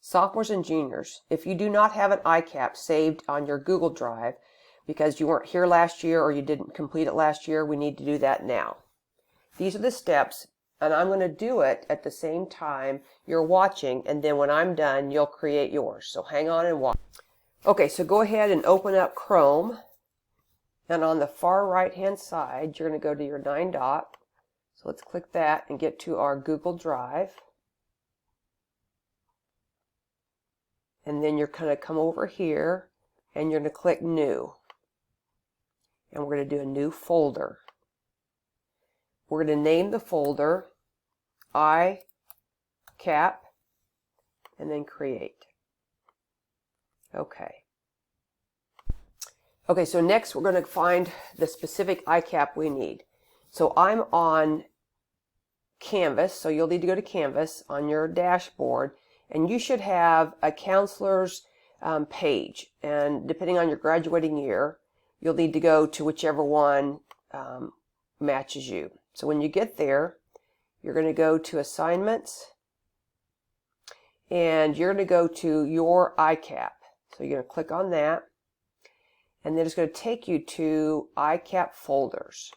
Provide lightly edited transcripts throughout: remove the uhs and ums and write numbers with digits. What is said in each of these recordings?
sophomores and juniors, if you do not have an ICAP saved on your Google Drive because you weren't here last year or you didn't complete it last year, we need to do that now. These are the steps, and I'm going to do it at the same time you're watching, and then when I'm done, you'll create yours. So hang on and watch. Okay, so go ahead and open up Chrome, and on the far right hand side, you're going to go to your 9 dot. So let's click that and get to our Google Drive. And then you're going to come over here and you're going to click New. And we're going to do a new folder. We're going to name the folder ICAP and then Create. Okay. Okay, so next we're going to find the specific ICAP we need. So I'm on Canvas, so you'll need to go to Canvas on your dashboard, and you should have a counselor's page, and depending on your graduating year, you'll need to go to whichever one matches you. So when you get there, you're going to go to Assignments, and you're going to go to Your ICAP. So you're going to click on that, and then it's going to take you to ICAP folders.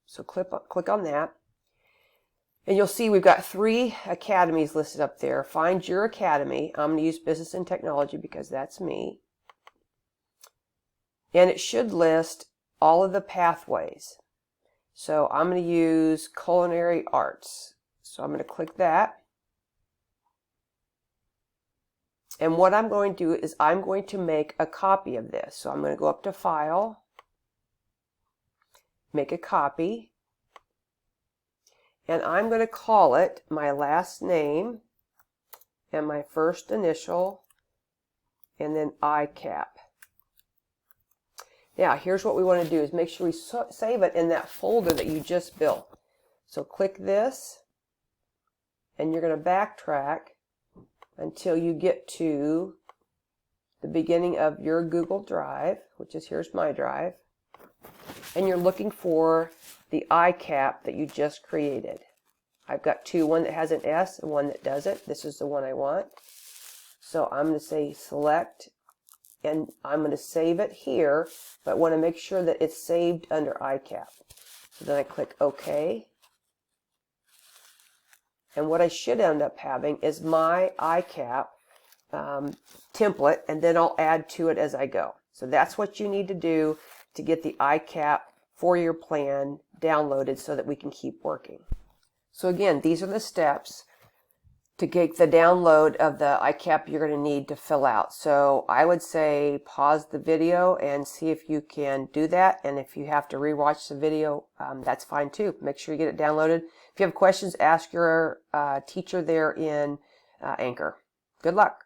So click on that, and you'll see we've got 3 academies listed up there. Find your academy. I'm going to use Business and Technology because that's me. And it should list all of the pathways. So I'm going to use Culinary Arts. So I'm going to click that. And what I'm going to do is I'm going to make a copy of this. So I'm going to go up to File, make a copy, and I'm going to call it my last name and my first initial and then ICAP. Now here's what we want to do is make sure we save it in that folder that you just built. So click this, and you're going to backtrack until you get to the beginning of your Google Drive, which is, here's my drive, and you're looking for the ICAP that you just created. I've got 2, one that has an S and one that doesn't. This is the one I want. So I'm going to say select, and I'm going to save it here, but want to make sure that it's saved under ICAP. So then I click OK. And what I should end up having is my ICAP template, and then I'll add to it as I go. So that's what you need to do to get the ICAP 4-year plan downloaded so that we can keep working. So again, these are the steps to get the download of the ICAP you're going to need to fill out. So I would say pause the video and see if you can do that. And if you have to rewatch the video, that's fine too. Make sure you get it downloaded. If you have questions, ask your teacher there in Anchor. Good luck.